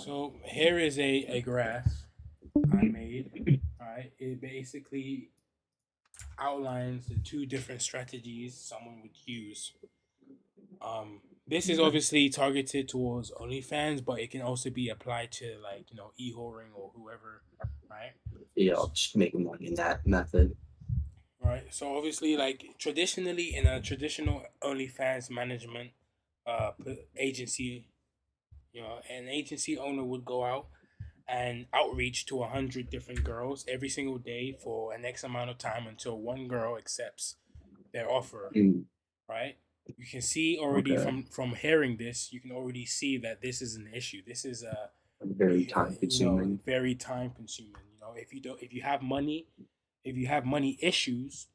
So here is a graph I made. All right, it basically outlines the two different strategies someone would use. This is obviously targeted towards OnlyFans, but it can also be applied to like e-whoring or whoever, right? Just making money in that method. Right. So obviously, like traditionally in a traditional OnlyFans management agency, an agency owner would go out and outreach to 100 different girls every single day for an X amount of time until one girl accepts their offer. Mm, Right. You can see already okay. from hearing this, you can already see that this is an issue. This is Very time consuming. very time consuming. If you have money, if you have money issues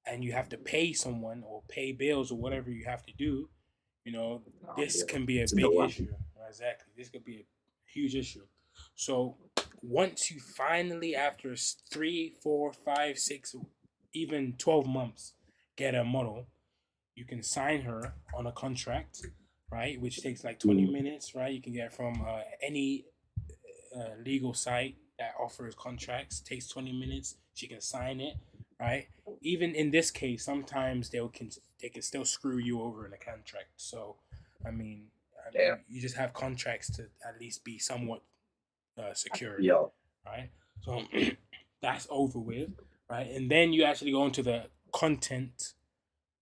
and you have to pay someone or pay bills or whatever you have to do, you know, this Yeah. can be a It's a big dilemma. issue. Exactly. This could be a huge issue. So once you finally, after 3, 4, 5, 6, even 12 months, get a model, you can sign her on a contract, right? Which takes like 20 Mm, minutes, right? You can get from any legal site that offers contracts. Takes 20 minutes. She can sign it, right? Even in this case, sometimes they can still screw you over in a contract. So, I mean, damn. you just have contracts to at least be somewhat secured, Yo. right? So that's over with, right? And then you actually go into the content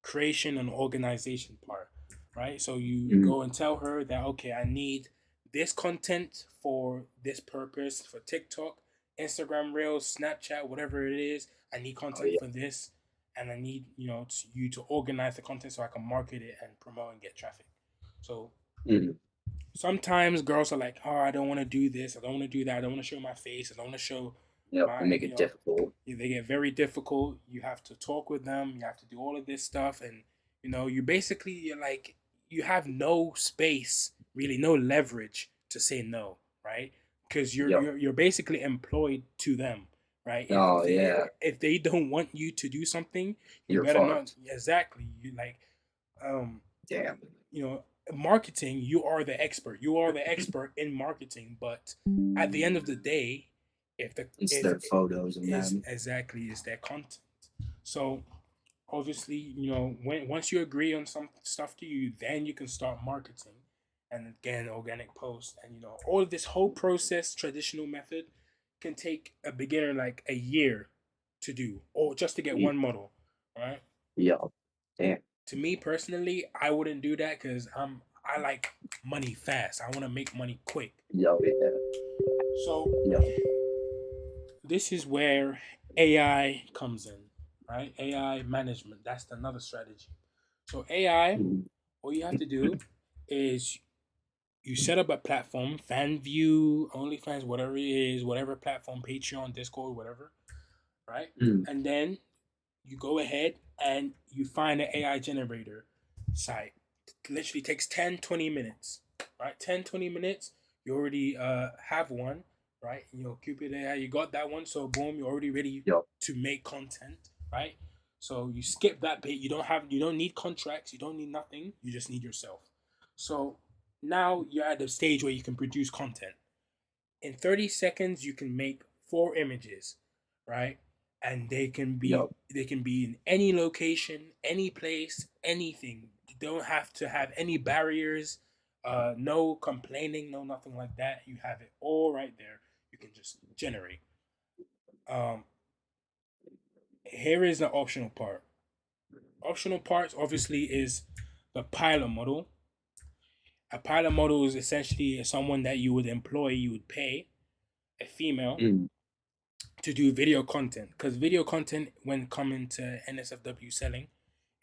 creation and organization part, right? So you Mm, go and tell her that, okay, I need this content for this purpose for TikTok, Instagram Reels, Snapchat, whatever it is. I need oh content yeah. for this, and I need you to organize the content so I can market it and promote and get traffic. So Mm, sometimes girls are like, oh, I don't want to do this, I don't want to do that, I don't want to show my face, I don't want to show yep. my, They make it difficult. they get very difficult. You have to talk with them. You have to do all of this stuff, and you're like you have no space, really, no leverage to say no, right? Because Yep. you're basically employed to them, right? Oh yeah. If they don't want you to do something, you You're better not. fucked. Exactly. Um, Damn. you know, marketing. You are the expert. You are the expert in marketing, but at the end of the day, It's if their photos and is them. exactly is their content. So obviously, when once you agree on some stuff to you, then you can start marketing and again organic posts and all of this whole process, traditional method can take a beginner like a year to do or just to get one model, right? Yo. Damn. To me personally, I wouldn't do that because I like money fast. I want to make money quick. Yo. Yeah. So Yo. this is where AI comes in, right? AI management. That's another strategy. So AI, Mm, all you have to do is you set up a platform, FanView, OnlyFans, whatever it is, whatever platform, Patreon, Discord, whatever, right? mm. And then you go ahead and you find an AI generator site. It literally takes 10, 20 minutes, right? 10, 20 minutes. You already have one, right? Cupid AI, you got that one. So boom, you're already ready Yo. to make content, right? So you skip that bit. You don't need contracts. You don't need nothing. You just need yourself. So now you're at the stage where you can produce content. In 30 seconds, you can make 4 images, right? And Yo. they can be in any location, any place, anything. You don't have to have any barriers, no complaining, no nothing like that. You have it all right there. You can just generate. Um, Here is the optional part. Optional parts obviously is the pilot model. A pilot model is essentially someone that you would employ, you would pay a female Mm, to do video content because video content when coming to NSFW selling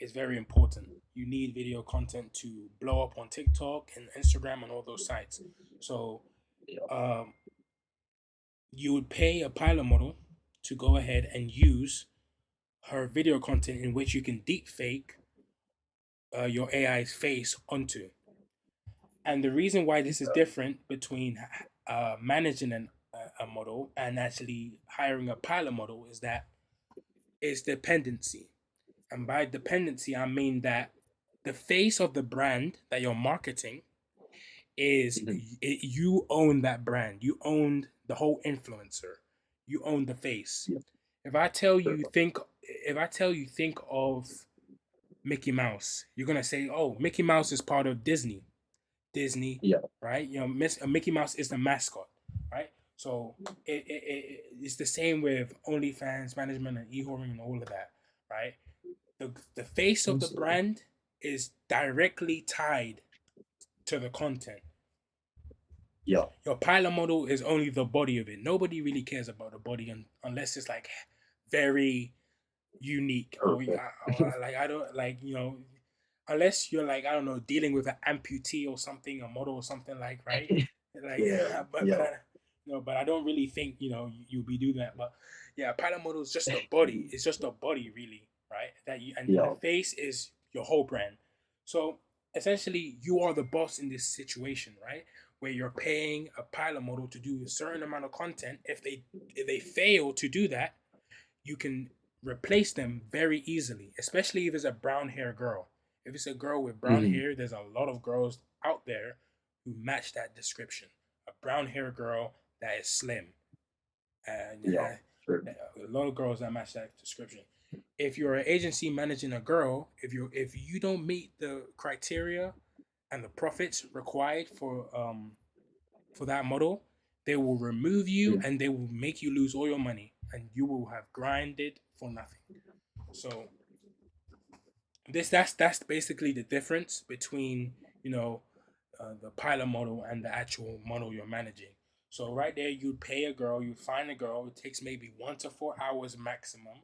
is very important. You need video content to blow up on TikTok and Instagram and all those sites. So yo. um, you would pay a pilot model to go ahead and use her video content in which you can deep fake your AI's face onto. And the reason why this is different between managing a model and actually hiring a pilot model is that it's dependency. And by dependency, I mean that the face of the brand that you're marketing is Mhm. you own that brand. You own the whole influencer. You own the face. Yeah. If I tell you True. think if I tell you think of Mickey Mouse, you're gonna say, "Oh, Mickey Mouse is part of Disney." Disney, Yeah. right? Mickey Mouse is the mascot, right? So it's the same with OnlyFans management and eHorming and all of that, right? The face of the Absolutely. brand is directly tied to the content. Yeah. Your pilot model is only the body of it. Nobody really cares about the body unless it's like very unique Perfect. or like I don't like unless you're like I don't know dealing with an amputee or something, a model or something like right, like Yeah. but Yeah. I, but I don't really think you'll be doing that. But yeah, a pilot model is just a body. It's just a body really, right? That you and the Yeah. face is your whole brand. So essentially, you are the boss in this situation, right? Where you're paying a pilot model to do a certain amount of content. If they fail to do that, you can replace them very easily, especially if it's a brown hair girl. If it's a girl with brown Mhm. hair, there's a lot of girls out there who match that description. A brown hair girl that is slim, and Yeah. True. a lot of girls that match that description. If you're an agency managing a girl, if you don't meet the criteria and the profits required for that model, they will remove you Mhm. and they will make you lose all your money and you will have grinded for nothing. So that's basically the difference between you know the pilot model and the actual model you're managing. So right there, you'd pay a girl, you find a girl. It takes maybe 1 to 4 hours maximum,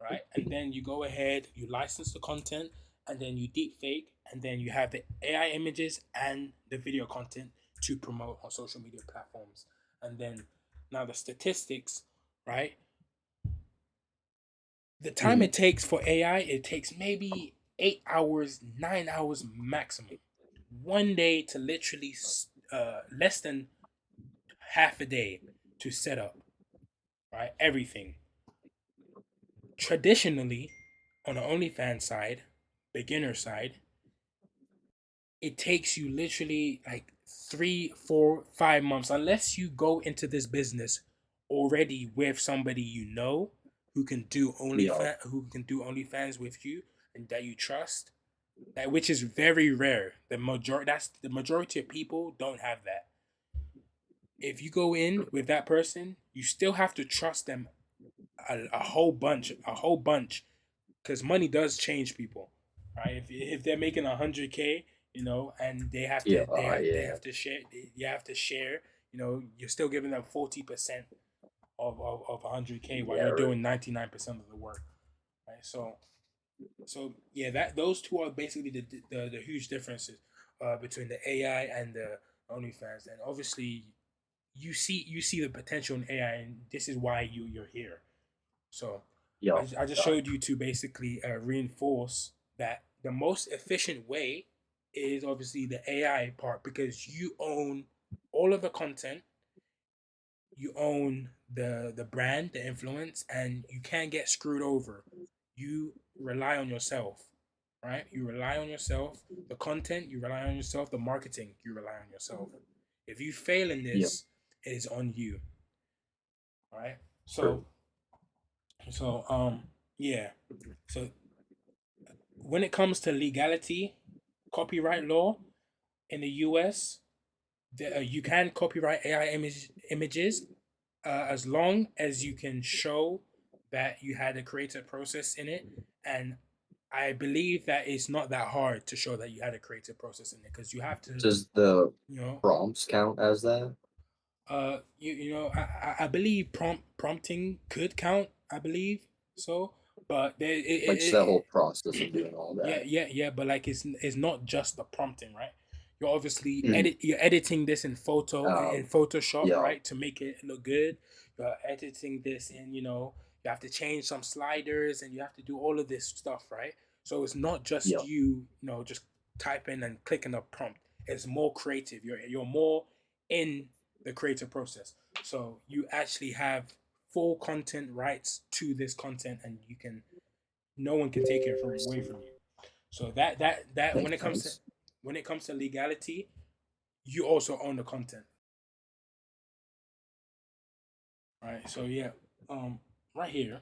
right? And then you go ahead, you license the content, and then you deep fake, and then you have the AI images and the video content to promote on social media platforms. And then now the statistics, right? The time Mhm. it takes for AI, it takes maybe 8 hours, 9 hours maximum. One day to literally less than half a day to set up, right? Everything. Traditionally, on the OnlyFans side, beginner side, it takes you literally like 3, 4, 5 months, unless you go into this business already with somebody who can do Yeah. OnlyFans with you and that you trust. That which is very rare. The majority of people don't have that. If you go in with that person, you still have to trust them a whole bunch, because money does change people, right? If they're making 100K, and Yeah. they Yeah. have to share, you have to share. You're still giving them 40% of 100K while Yeah. you're Right. doing 99% of the work, right? So yeah, that those two are basically the huge differences between the AI and the OnlyFans, and obviously you see the potential in AI, and this is why you're here. So Yeah. I just Yeah. showed you to basically reinforce that the most efficient way is obviously the AI part because you own all of the content, you own the brand, the influence, and you can't get screwed over. You rely on yourself, right? You rely on yourself. The content, you rely on yourself. The marketing, you rely on yourself. If you fail in Yeah. this, it is on you, right? So True. so yeah. So when it comes to legality, copyright law in the US, you can copyright AI images as long as you can show that you had a creative process in it. And I believe that it's not that hard to show that you had a creative process in it because you have to, Does the you know, prompts count as that? I believe prompting could count. I believe so, but Like just that whole process of doing all yeah, that. yeah, yeah, but like it's not just the prompting, right? Mhm. You're editing this in Photoshop, Yeah. right, to make it look good. You're editing this in, you have to change some sliders and you have to do all of this stuff, right? So it's not just Yeah. just typing and clicking a prompt. It's more creative. You're more in the creative process. So you actually have full content rights to this content and no one can take it away from you. So that when Makes it comes to sense. legality, you also own the content, right? So yeah, um, right here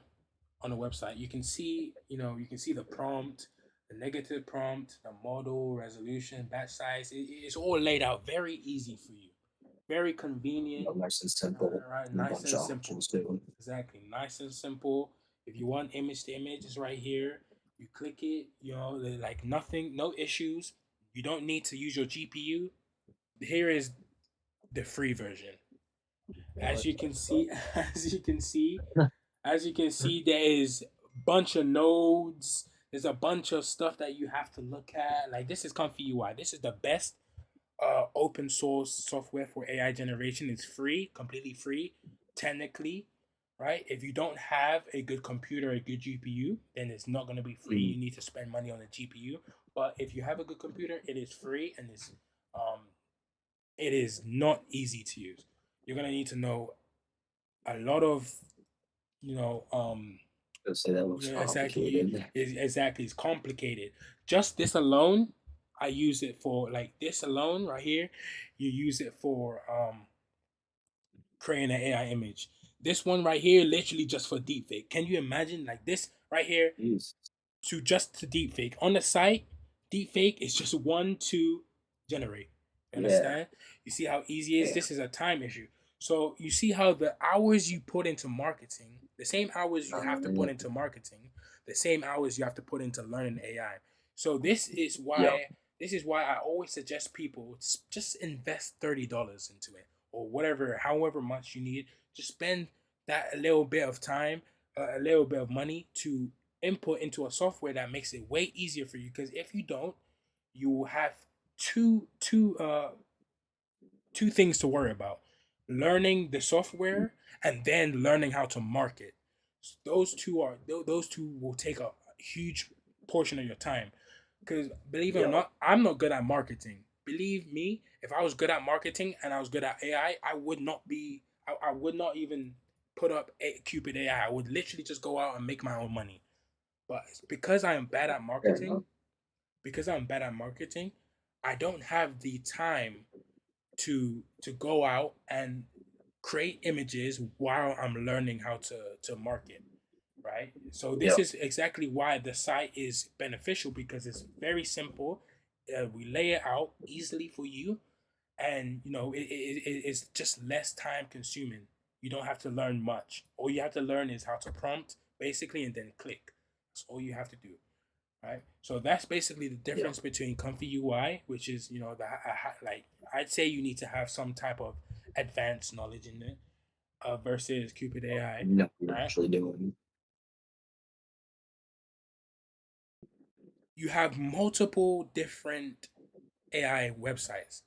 on the website, you can see, you can see the prompt, the negative prompt, the model, resolution, batch size. It's all laid out very easy for you, very convenient, Nice and simple right? and a Nice bunch and of simple. options too. Exactly, nice and simple. If you want image to image, it's right here. You click it, like nothing, no issues. You don't need to use your GPU. Here is the free version. As you can see, as you can see, as you can see, there is a bunch of nodes. There's a bunch of stuff that you have to look at. Like this is Comfy UI. This is the best open source software for AI generation. It's free, completely free, technically, right? If you don't have a good computer, a good GPU, then it's not going to be free. Mm, You need to spend money on a GPU. But if you have a good computer, it is free and um, it is not easy to use. You're going to need to know a lot of, you know, um, I'd say that looks yeah, exactly. complicated. Exactly. It's complicated. Just this alone, I use it for like this alone right here. You use it for creating an AI image. This one right here, literally just for deepfake. Can you imagine like this right here? Jeez. To deepfake on the site, deepfake is just one to generate. You Yeah. understand? You see how easy it is. Yeah. This is a time issue. So you see how the hours you put into marketing, the same hours you have to put Yeah. into marketing, the same hours you have to put into learning AI. So Yep. this is why I always suggest people just invest $30 into it or whatever, however much you need. Just spend that a little bit of time, a little bit of money to input into a software that makes it way easier for you. Because if you don't, you will have two things to worry about: learning the software and then learning how to market. Those two will take a huge portion of your time. Because believe it or Yep. not, I'm not good at marketing. Believe me, if I was good at marketing and I was good at AI, I would not be. I would not even put up Cupid AI. I would literally just go out and make my own money. But because I am bad at Fair marketing, enough. because I'm bad at marketing, I don't have the time to go out and create images while I'm learning how to market, right? So this Yep. is exactly why the site is beneficial because it's very simple. We lay it out easily for you, and it's just less time consuming. You don't have to learn much. All you have to learn is how to prompt basically, and then click. That's all you have to do, right? So that's basically the Yep. difference between Comfy UI, which is like I'd say you need to have some type of advanced knowledge in it, versus Cupid AI, No, you're right? actually doing. You have multiple different AI websites.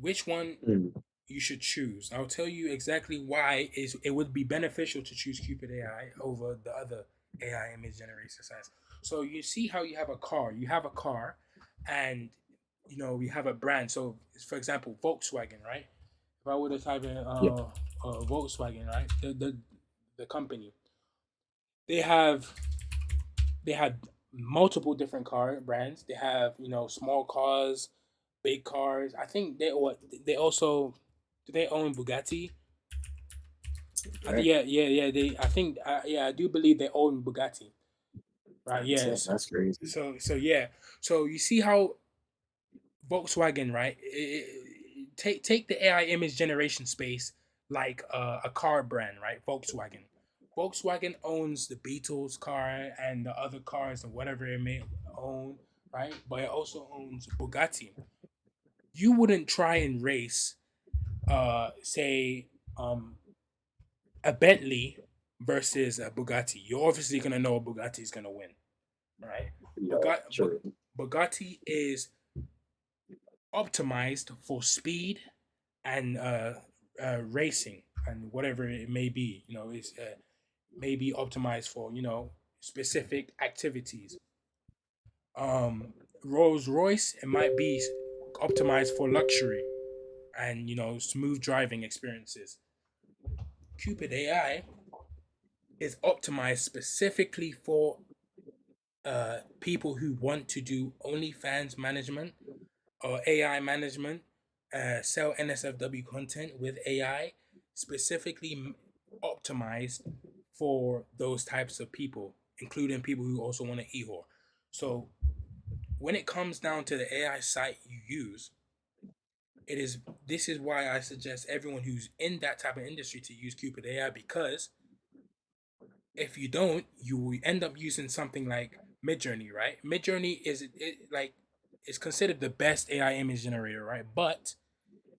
Which one Mm, you should choose? I'll tell you exactly why is it would be beneficial to choose Cupid AI over the other AI image generation sites. So you see how you have a car. You have a car, and we have a brand. So for example, Volkswagen, right? If I were to type in yep. Volkswagen, right? The company, they have they had multiple different car brands. They have small cars, big cars. I think they also do they own Bugatti? Right. Yeah. They I think yeah, I do believe they own Bugatti. Right? Yes. That's crazy. So yeah. So you see how Volkswagen, right? Take the AI image generation space like a car brand, right? Volkswagen. Volkswagen owns the Beatles car and the other cars and whatever it may own, right? But it also owns Bugatti. You wouldn't try and race, say, a Bentley versus a Bugatti. You're obviously gonna know a Bugatti is gonna win, right? Yeah. Bugatti, True. Bugatti is optimized for speed and racing and whatever it may be. It's may be optimized for specific activities. Rolls Royce, it might be optimized for luxury and smooth driving experiences. Cupid AI is optimized specifically for people who want to do OnlyFans management or AI management sell NSFW content with AI, specifically optimized for those types of people, including people who also want to e-whore. So when it comes down to the AI site you use, it is this is why I suggest everyone who's in that type of industry to use Cupid AI, because if you don't, you will end up using something like Midjourney, right? Midjourney is considered the best AI image generator, right? But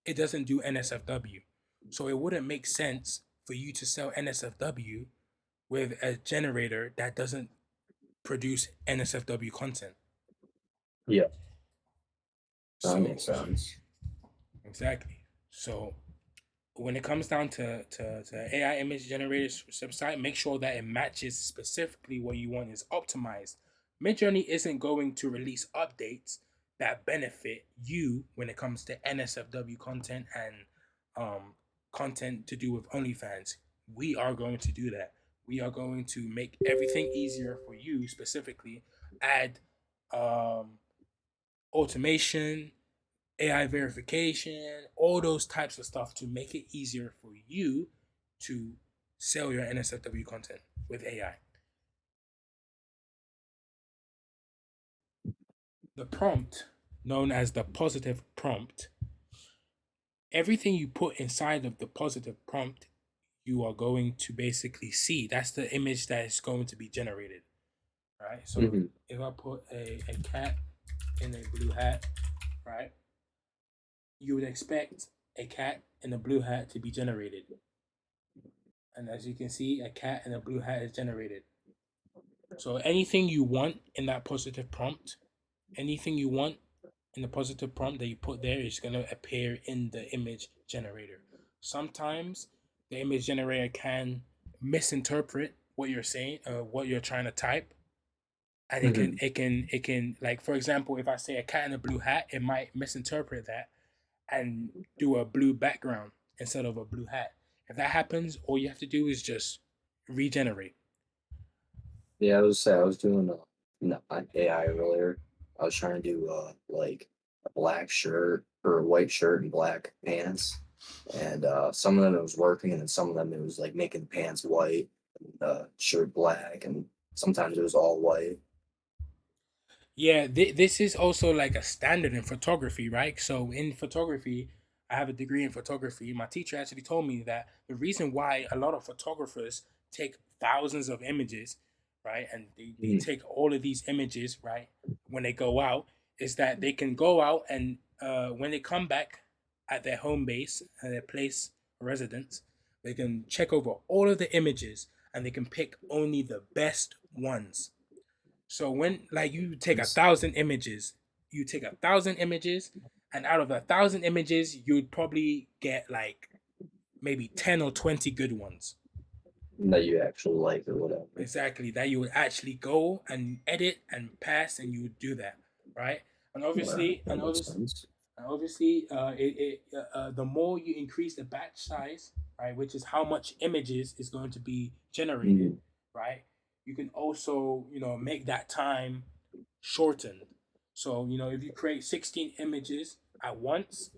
it doesn't do NSFW. So it wouldn't make sense for you to sell NSFW with a generator that doesn't produce NSFW content. Yeah, that So makes sense. exactly. So when it comes down to AI image generators website, make sure that it matches specifically what you want is optimized. Midjourney isn't going to release updates that benefit you when it comes to NSFW content and um, content to do with OnlyFans. We are going to do that. We are going to make everything easier for you specifically. Add um, automation, AI verification, all those types of stuff to make it easier for you to sell your NSFW content with AI. The prompt, known as the positive prompt, everything you put inside of the positive prompt, you are going to basically see. That's the image that is going to be generated. Right. So Hmm. if I put a cat in a blue hat, right, you would expect a cat in a blue hat to be generated. And as you can see, a cat in a blue hat is generated. So anything you want in that positive prompt, anything you want in the positive prompt that you put there is going to appear in the image generator. Sometimes the image generator can misinterpret what you're saying, what you're trying to type, and Hmm. it can like, for example, if I say a cat in a blue hat, it might misinterpret that and do a blue background instead of a blue hat. If that happens, all you have to do is just regenerate. Yeah, I was doing no, not AI earlier. I was trying to do like a black shirt or a white shirt and black pants, and some of them it was working, and then some of them it was like making the pants white and shirt black, and sometimes it was all white. Yeah, this is also like a standard in photography, right? So in photography, I have a degree in photography. My teacher actually told me that the reason why a lot of photographers take thousands of images, right, and they Mhm. take all of these images, right, when they go out, is that they can go out and when they come back at their home base, at their place of residence, they can check over all of the images and they can pick only the best ones. So when like you take a It's- thousand images, you take 1,000 images, and out of 1,000 images, you'd probably get like maybe 10 or 20 good ones. that you actually like or whatever. Exactly, that you would actually go and edit and pass, and you would do that, right? And Alright, obviously, that makes sense. the more you increase the batch size, right, which is how much images is going to be generated, Mhm. right? You can also, make that time shortened. So, if you create 16 images at once,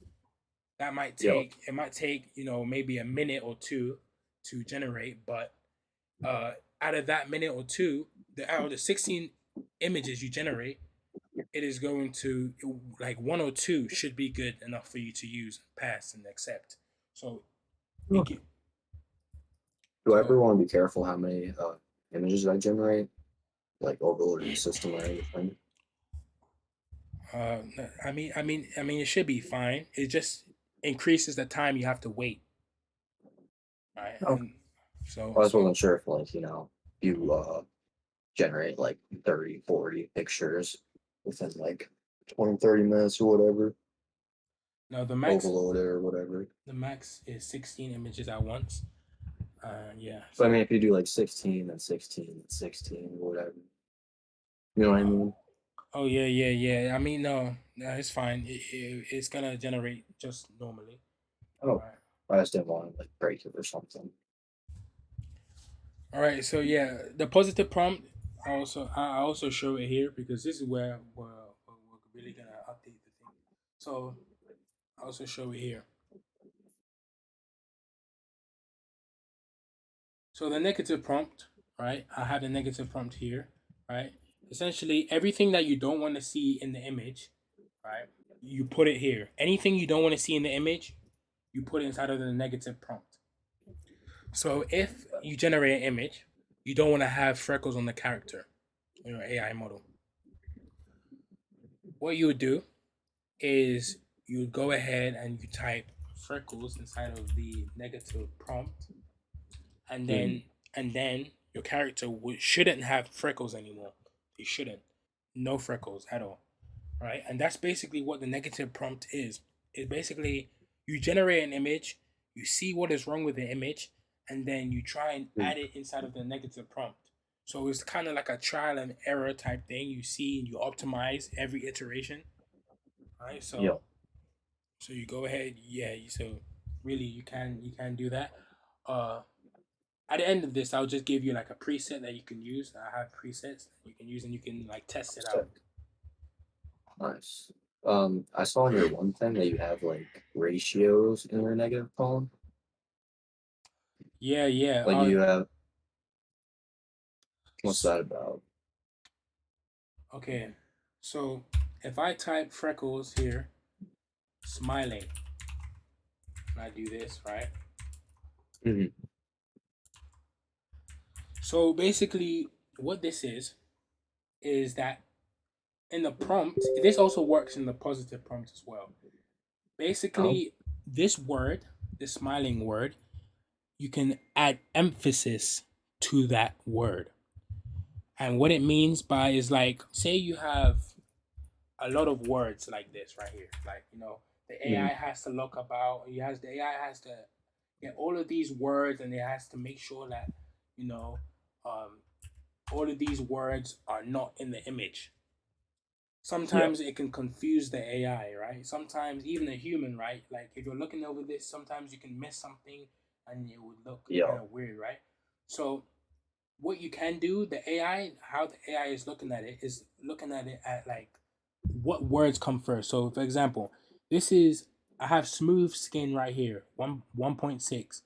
Yep. it might take, maybe a minute or two to generate, but uh out of that minute or two, out of the 16 images you generate, it is going to like one or two should be good enough for you to use, pass, and accept. So it Okay. get Do I ever so want to be careful how many images I generate, like overloading the system or anything? uh I mean it should be fine. It just increases the time you have to wait, right? Okay. And so I just so wasn't sure if, like, you generate like 30, 40 pictures within like 20, 30 minutes or whatever, now overload it or whatever. the max is 16 images at once. Yeah, But I mean, so if you do like 16 and 16 and 16 or whatever, you know what I uh, mean? oh yeah, yeah, yeah. I mean, no, it's fine. It's gonna generate just normally. Oh, All right. I just didn't want to like break it or something. All right. So yeah, the positive prompt. I also show it here because this is where we're really gonna update the thing. So also show it here. So the negative prompt, right? I have the negative prompt here, right? Essentially, everything that you don't want to see in the image, right? You put it here. Anything you don't want to see in the image, you put it inside of the negative prompt. So if you generate an image, you don't want to have freckles on the character in your AI model. What you would do is you would go ahead and you type freckles inside of the negative prompt, and Mm, then your character shouldn't have freckles anymore. They shouldn't. No freckles at all, right? And that's basically what the negative prompt is. It basically you generate an image, you see what is wrong with the image, and then you try and mm, add it inside of the negative prompt. So it's kind of like a trial and error type thing. You see and you optimize every iteration, right? yeah. So you go ahead, yeah. So really, you can do that. Uh, at the end of this, I'll just give you like a preset that you can use. I have presets that you can use and you can like test it out. So nice. I saw in your one thing that you have like ratios in your negative column. Yeah, yeah. Like you have, what's that about? Okay. So if I type freckles here, smiling, and I do this, right? Mhm. So basically, what this is that in the prompt, this also works in the positive prompt as well. Oh, Basically, this word, the smiling word, you can add emphasis to that word. And what it means by is like, say you have a lot of words like this right here. Like, the AI mm, has to look about, the AI has to get all of these words and it has to make sure that, you know, um, all of these words are not in the image. yeah. Sometimes it can confuse the AI, right? Sometimes even a human, right? Like if you're looking over this, sometimes you can miss something and it would look Yeah. kind of weird, right? So what you can do, the AI, how the AI is looking at it is looking at it at like what words come first. So for example, this is I have smooth skin right here, 1.6.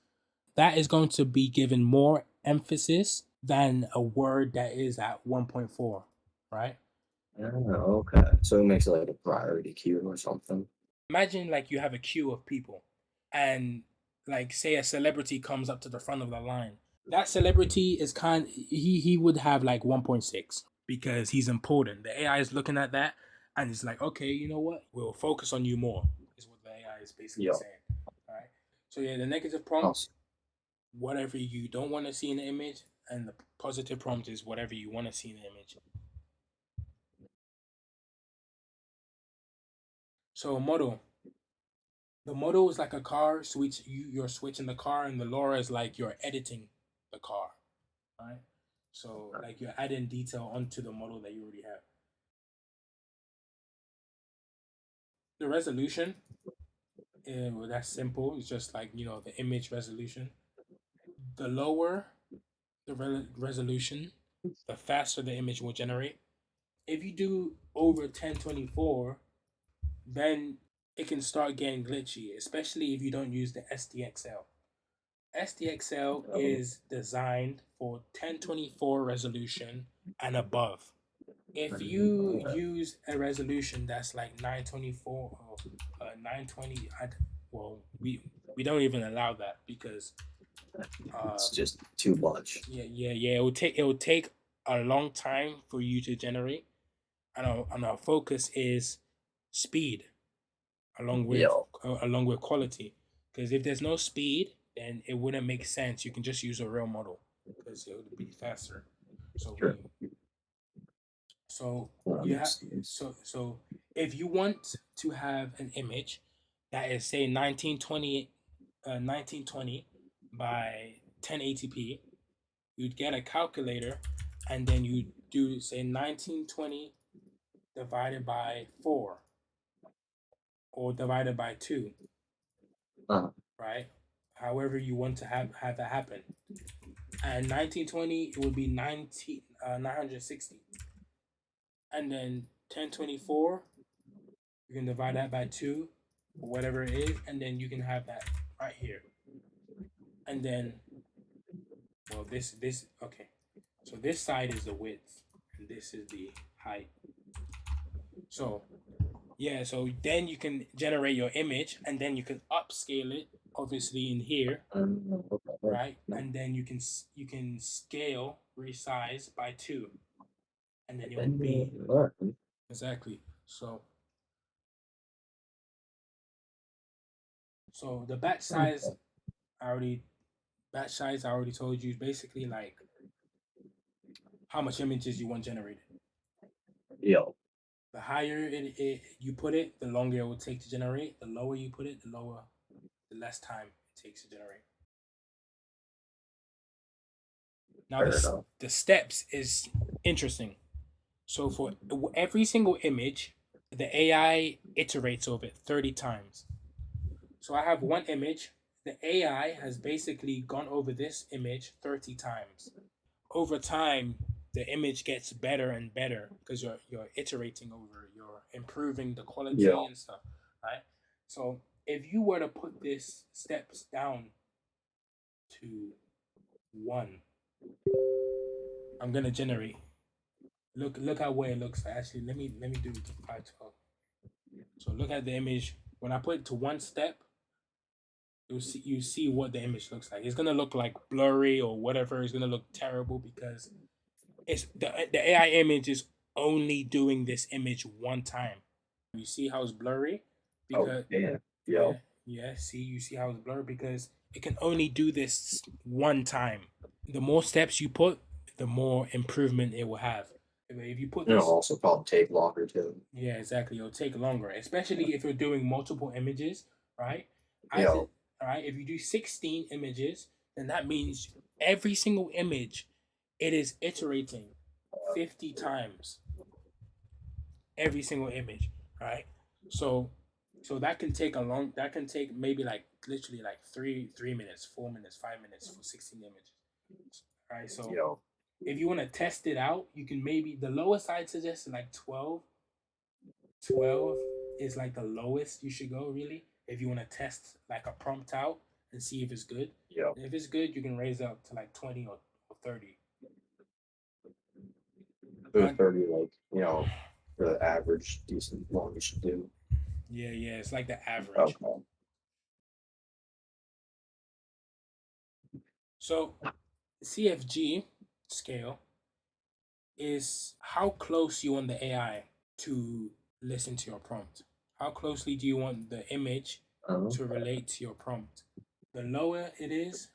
That is going to be given more emphasis than a word that is at 1.4, right? Oh, okay. So it makes it like a priority queue or something. Imagine like you have a queue of people and like say a celebrity comes up to the front of the line. That celebrity is he would have like 1.6 because he's important. The AI is looking at that and it's like, okay, you know what? We'll focus on you more, is what the AI is basically Yeah. saying. All right. So yeah, the negative prompt, Awesome. whatever you don't want to see in the image, and the positive prompt is whatever you want to see in the image. So model. The model is like a car switch. You're switching the car, and the LoRa is like you're editing the car, right? So like you're adding detail onto the model that you already have. The resolution, well, that's simple. It's just like the image resolution. The lower the resolution, the faster the image will generate. If you do over 1024, then it can start getting glitchy, especially if you don't use the SDXL. SDXL Um, is designed for 1024 resolution and above. If you okay. use a resolution that's like 924 or 920, well, we don't even allow that because uh, It's just too much. yeah, it will take a long time for you to generate, and our focus is speed Yeah. along with quality. Because if there's no speed, then it wouldn't make sense. You can just use a real model because it would be faster. So Sure. so Well, that you have makes sense. so if you want to have an image that is say 1920 by 1080p, you'd get a calculator and then you do say 1920 divided by 4 or divided by 2, Uh, right? However you want to have that happen. And 1920 it would be 960. And then 1024 you can divide that by 2 or whatever it is, and then you can have that right here. And then, well, this okay. So this side is the width, and this is the height. So yeah, so then you can generate your image, and then you can upscale it, obviously in here, Okay. right? No. And then you can scale, resize by two, and then it will And, be all right. exactly. So the batch size, Okay. I already batch size I already told you is basically like how much images you want generated. Yo, The higher you put it, the longer it will take to generate. The lower you put it, the less time it takes to generate. Now fair enough. the steps is interesting. So for every single image, the AI iterates over it 30 times. So I have one image. The AI has basically gone over this image 30 times. Over time, the image gets better and better because you're iterating over, you're improving the quality Yo, and stuff, right? So if you were to put this steps down to one, I'm gonna generate. Look at where it looks like. Actually, let me do the 512. So look at the image. When I put it to one step, you see what the image looks like. It's gonna look like blurry or whatever. It's gonna look terrible because it's the AI image is only doing this image one time. You see how it's blurry oh because yeah, yeah, yo, yeah. See, you see how it's blurry because it can only do this one time. The more steps you put, the more improvement it will have. If you put it'll this, also probably take longer too. yeah, exactly, it'll take longer, especially if you're doing multiple images, right? As it, Yo, all right, if you do 16 images, then that means every single image it is iterating 50 times every single image, right? So that can take that can take maybe like literally like 3 minutes, 4 minutes, 5 minutes for 16 images. Right. So yo, if you want to test it out, you can maybe the lowest I'd suggest is like 12. 12 is like the lowest you should go really if you want to test like a prompt out and see if it's good. yo. And if it's good, you can raise it up to like 20 or 30. For But 30, like, for the average decent one you should do. yeah, yeah, it's like the average. Okay. So CFG scale is how close you want the AI to listen to your prompt. How closely do you want the image to Okay. relate to your prompt? The lower it is,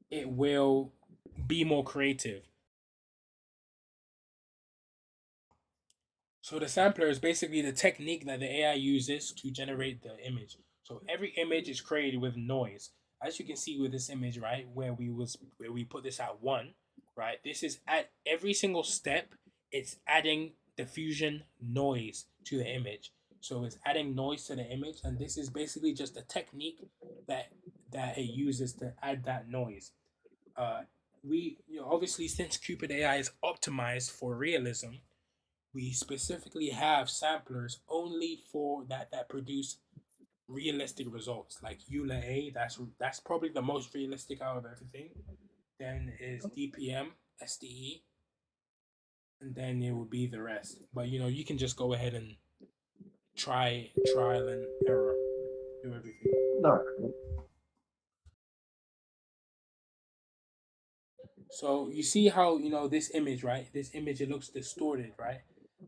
it will be more creative. So the sampler is basically the technique that the AI uses to generate the image. So every image is created with noise. As you can see with this image, right, where we put this at one, right? This is at every single step, it's adding diffusion noise to the image. So it's adding noise to the image, and this is basically just a technique that it uses to add that noise. Uh, we obviously since Cupid AI is optimized for realism, we specifically have samplers only for that produce realistic results. Like EULA A, that's probably the most realistic out of everything. Then is DPM, SDE, and then it will be the rest. But you can just go ahead and trial and error, do everything. All right. So you see how this image, right? This image it looks distorted, right?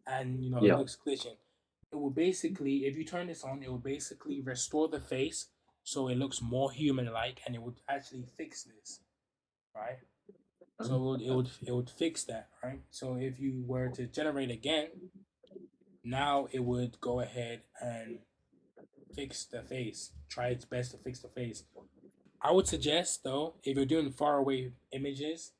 And it Yeah. looks glitching. It will basically, if you turn this on, it will basically restore the face so it looks more human-like, and it would actually fix this, right? So it would fix that, right? So if you were to generate again, now it would go ahead and fix the face. Try its best to fix the face. I would suggest though, if you're doing far away images,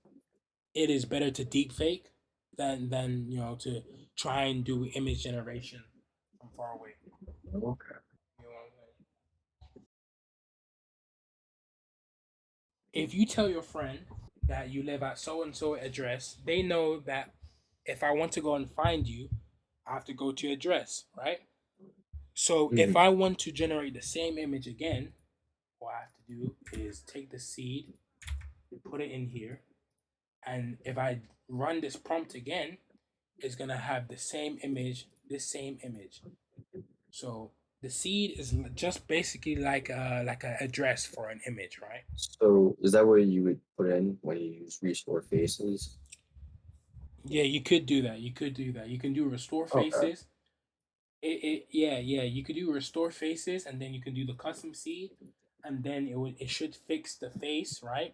it is better to deep fake than to try and do image generation from far away. Okay. You know what I'm saying? If you tell your friend that you live at so and so address, they know that if I want to go and find you, I have to go to your address, right? So if Mhm. I want to generate the same image again, what I have to do is take the seed, put it in here, and if I run this prompt again, it's gonna have the same image, this same image. So the seed is just basically like a address for an image, right? So is that what you would put in when you use restore faces? Yeah, you could do that. You could do that. You can do restore Okay. faces. Yeah, you could do restore faces, and then you can do the custom seed, and then it should fix the face, right?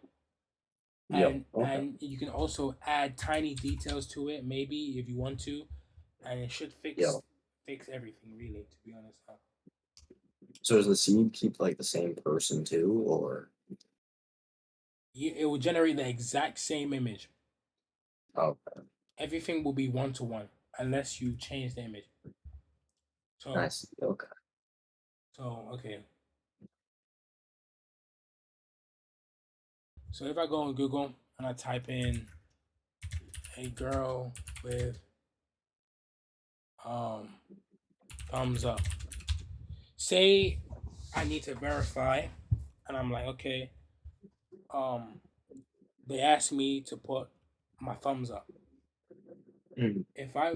Yep. Okay. And you can also add tiny details to it, maybe if you want to, and it should Yep. fix everything really. To be honest, So does the seed keep like the same person too, or it will generate the exact same image. oh, Everything will be one to one unless you change the image. I So see. Okay. okay. So if I go on Google and I type in a girl with um thumbs up, say I need to verify, and I'm like, okay, um, they asked me to put my thumbs up. Mhm. If I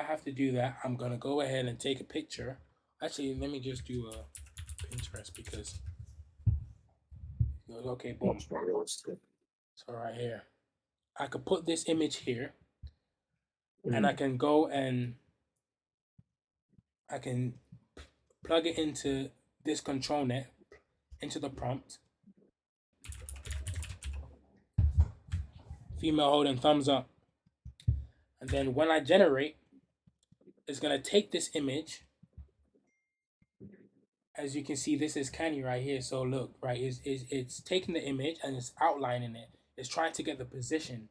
have to do that, I'm gonna go ahead and take a picture. Actually, let me just do a Pinterest because okay, boom. Much more realistic. So right here, I could put this image here, and I Mhm. can go and I can plug it into this control net into the prompt. Female holding thumbs up, and then when I generate, it's gonna take this image. As you can see, this is canny right here. So look, right, it's taking the image and it's outlining it. It's trying to get the position,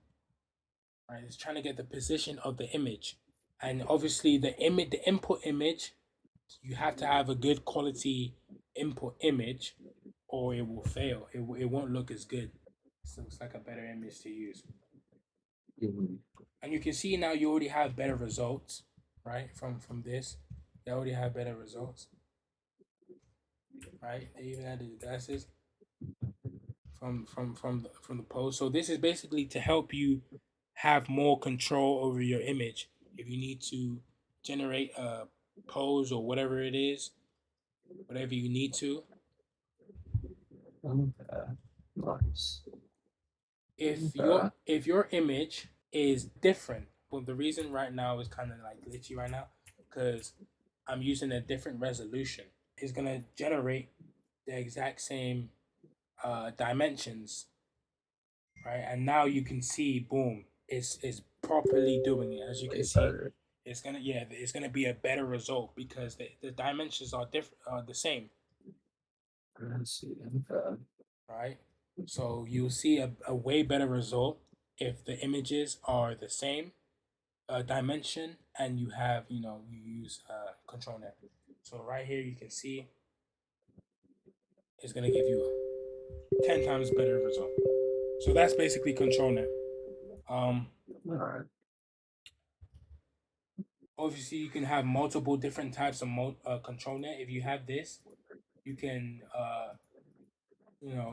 right? It's trying to get the position of the image. And obviously the input image, you have to have a good quality input image or it will fail. It won't look as good. This looks like a better image to use. Mhm. And you can see now you already have better results, right? From this. You already have better results, right? They even added the glasses from the post. So this is basically to help you have more control over your image. If you need to generate a pose or whatever it is, whatever you need to. Okay. Nice. Okay. If your image is different, well, the reason right now is kind of like glitchy right now because I'm using a different resolution. It's gonna generate the exact same dimensions, right? And now you can see, boom, it's properly doing it. As you can Way see, better. it's gonna be a better result because the dimensions are different, the same, I see. Okay. right? So you'll see a way better result if the images are the same dimension and you have you use control net. So right here you can see it's gonna give you a 10 times better result. So that's basically control net. Um, All right. Obviously you can have multiple different types of control net. If you have this, you can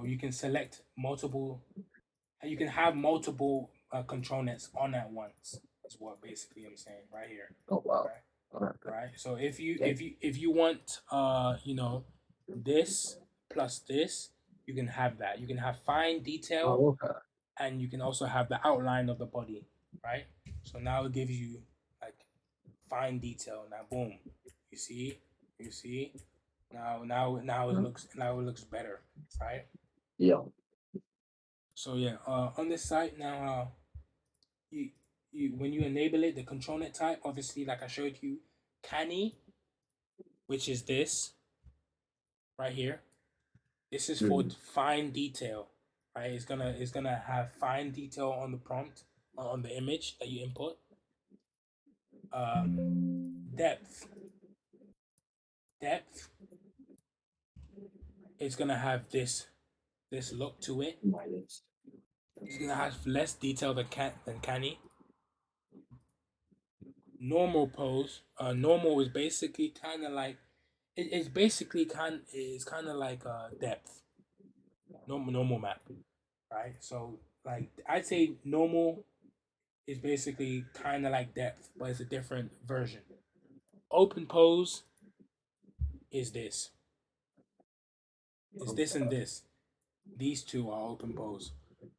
you can select multiple. You can have multiple control nets on at once. Is what basically I'm saying right here, Oh wow. right? All right. Right. So Dang. if you want this plus this, you can have that. You can have fine detail, Oh okay. and you can also have the outline of the body, right? So now it gives you like fine detail. Now, boom, you see, you see. Now it looks better, right? Yeah. So yeah, on this site now, you when you enable it, the control net type, obviously, like I showed you, canny, which is this right here. This is for Mhm. fine detail, right? It's gonna have fine detail on the prompt on the image that you input. Uh, depth, depth. It's gonna have this look to it. Minus. It's gonna have less detail than canny. Normal pose. Normal is basically kind of like it's basically kind of like depth. Normal map, right? So like I'd say normal is basically kind of like depth, but it's a different version. Open pose is this. Is this and this. These two are open pose,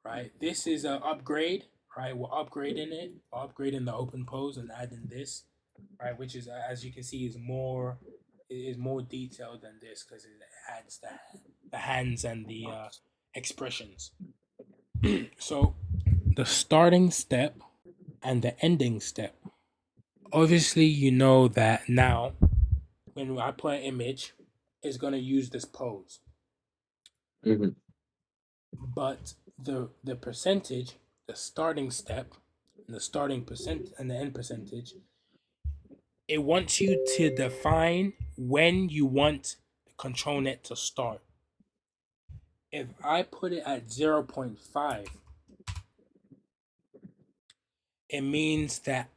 right? This is an upgrade, right? We're upgrading it, upgrading the open pose and adding this, right? Which is as you can see is more detailed than this because it adds the hands and the expressions. So the starting step and the ending step. Obviously, you know that now when I put an image, it's gonna use this pose, Hmm. but the percentage, the starting step, and the starting percent and the end percentage, it wants you to define when you want the control net to start. If I put it at 0.5, it means that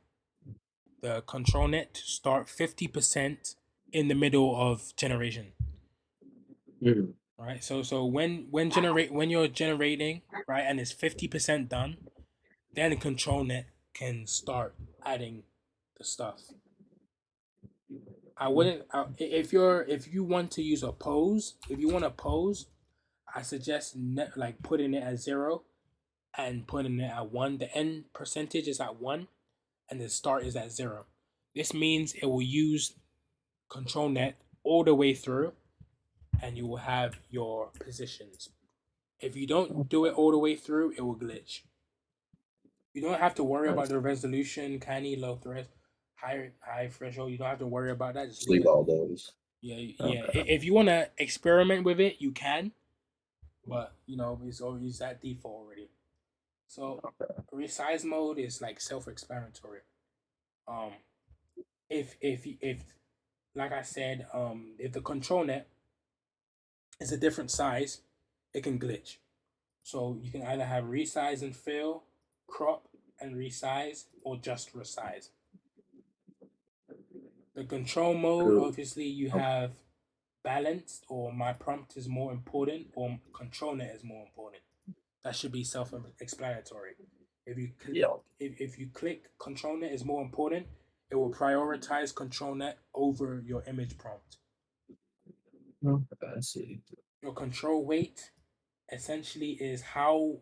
the control net to start 50% in the middle of generation. Hmm. Right. So when you're generating, right, and it's 50% done, then control net can start adding the stuff. I wouldn't if you want to use a pose, if you want to pose, I suggest like putting it at 0 and putting it at 1. The end percentage is at 1 and the start is at 0. This means it will use control net all the way through and you will have your positions. If you don't do it all the way through, it will glitch. You don't have to worry about Nice. the resolution, canny, low thresh, high threshold. You don't have to worry about that. Just leave Sleep it. all those. Yeah, yeah. Okay. If you want to experiment with it, you can, but it's always at default already. So resize mode is like self-explanatory. Um, if like I said, if the control net is a different size, it can glitch. So you can either have resize and fill, crop and resize, or just resize. The control mode, Ooh, obviously, you okay. have balanced, or my prompt is more important, or control net is more important. That should be self-explanatory. If you Yeah. if you click control net is more important, it will prioritize control net over your image prompt. Okay, I see. Your control weight essentially is how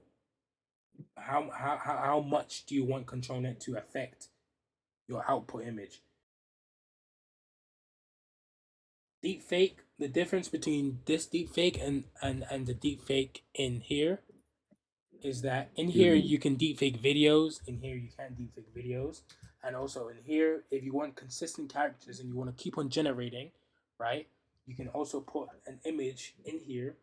much do you want control net to affect your output image. Deep fake, the difference between this deep fake and the deep fake in here is that in here Hmm. you can deep fake videos, in here you can't deep fake videos, and also in here if you want consistent characters and you want to keep on generating, right, you can also put an image in here,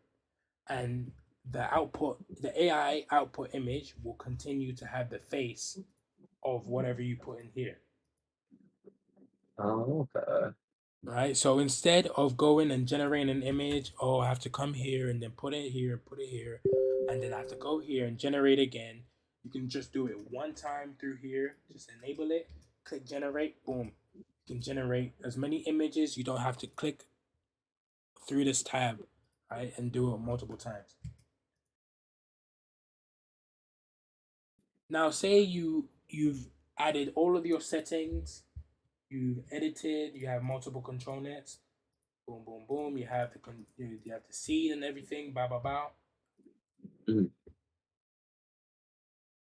and the AI output image will continue to have the face of whatever you put in here. Oh, okay. Right? So instead of going and generating an image, oh, I have to come here and then put it here, and then I have to go here and generate again. You can just do it one time through here. Just enable it, click generate, boom. You can generate as many images. You don't have to click through this tab, right, and do it multiple times. Now, say you've added all of your settings, you've edited, you have multiple control nets, boom, boom, boom. You have the seed and everything. Bow, bow, bow. Mhm.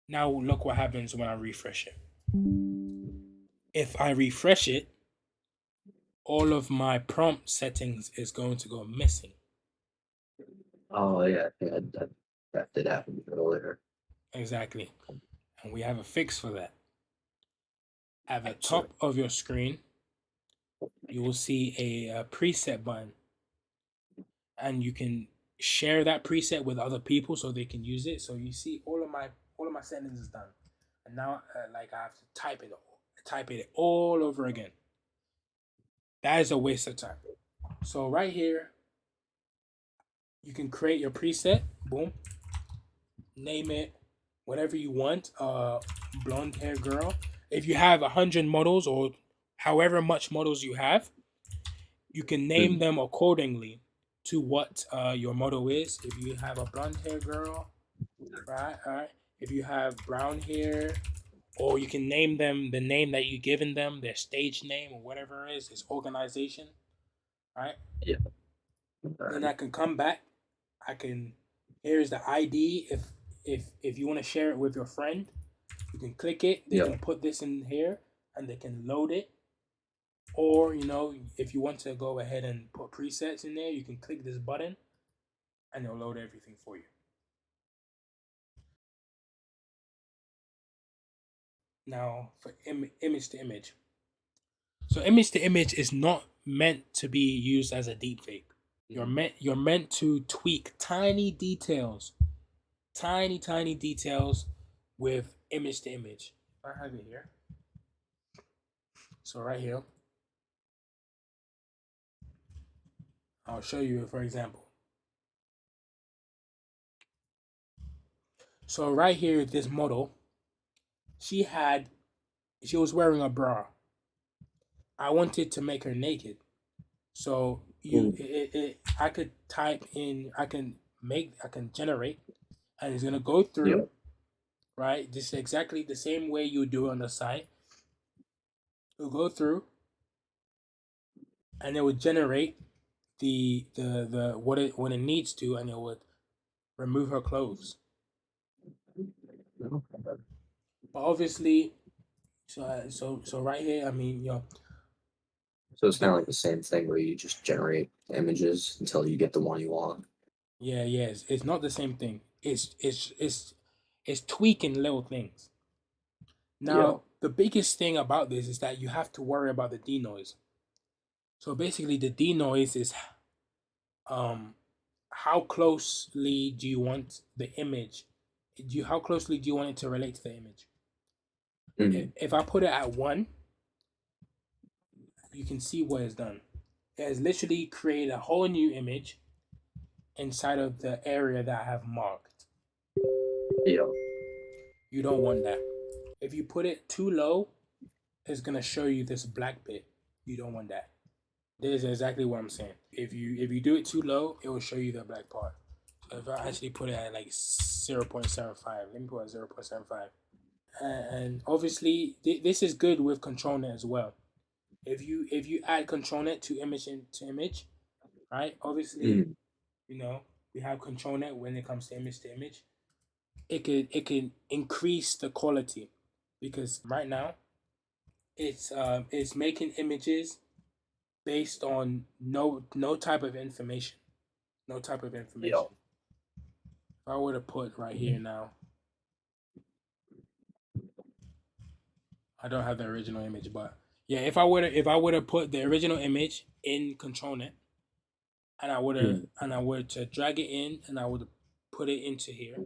Now look what happens when I refresh it. If I refresh it, all of my prompt settings is going to go missing. Oh, yeah, I think that did happen earlier. Exactly. And we have a fix for that. At the Excellent. top of your screen, you will see a preset button, and you can share that preset with other people so they can use it. So you see all of my settings is done, and now like I have to type it all over again. That is a waste of time. So right here, you can create your preset. Boom, name it whatever you want. Blonde hair girl, If you have 100 models or however much models you have, you can name Mm, them accordingly to what your model is. If you have a blonde hair girl, right, all right. If you have brown hair, or you can name them the name that you given them, their stage name or whatever it is, its organization, right? yeah. Then Alright. I can come back. I can here's the ID. If you want to share it with your friend, you can click it. They Yeah. can put this in here and they can load it. Or if you want to go ahead and put presets in there, you can click this button and it'll load everything for you. Now for image to image. So image to image is not meant to be used as a deepfake. Mm, You're meant to tweak tiny details with image to image. I have it here. So right here, I'll show you for example. So right here, this model, she had she was wearing a bra. I wanted to make her naked. So mm, I could type in, I can generate, and it's gonna go yeah. through, right? This is exactly the same way you do on the site. It'll go through, and it would generate the what it needs to, and it would remove her clothes. Okay. But obviously, so right here, I mean, So it's kind the of like the same thing where you just generate images until you get the one you want. yeah, it's not the same thing. It's tweaking little things. Yeah. Now, the biggest thing about this is that you have to worry about the denoise. So basically, the denoise is um how closely do you want the image? How closely do you want it to relate to the image? Mm, If I put it at 1, you can see what it's done. It has literally created a whole new image inside of the area that I have marked. yeah. You don't want that. If you put it too low, it's gonna show you this black bit. You don't want that. This is exactly what I'm saying. If you do it too low, it will show you the black part. So if I actually put it at like 0.75, let me put it at 0.75. And obviously this is good with control net as well. If you add control net to image, right? Obviously, Mm, you know, we have control net when it comes to image. It can increase the quality because right now it's making images based on no type of information. No type of yeah. information. If I were to put right here now, I don't have the original image, but yeah, if I were to put the original image in control net Mm, and I were to drag it in and I would put it into here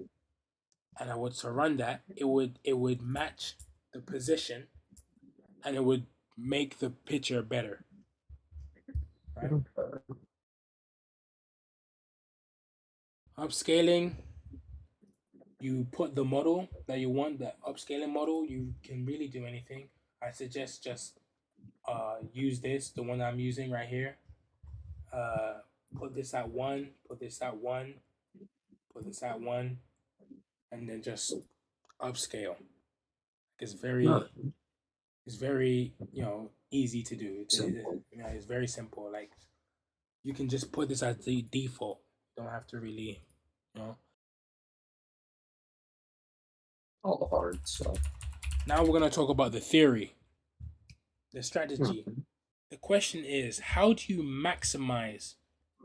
and I would to run that, it would match the position and it would make the picture better, right? okay. Upscaling, you put the model that you want, the upscaling model, you can really do anything. I suggest just use this, the one I'm using right here. Uh, put this at 1, put this at 1, put this at 1, and then just upscale. It's No, very easy to do. simple. It's very simple. Like you can just put this as the default. You don't have to really, you know. All the hard stuff. Now we're gonna talk about the theory, the strategy. Mhm. The question is, how do you maximize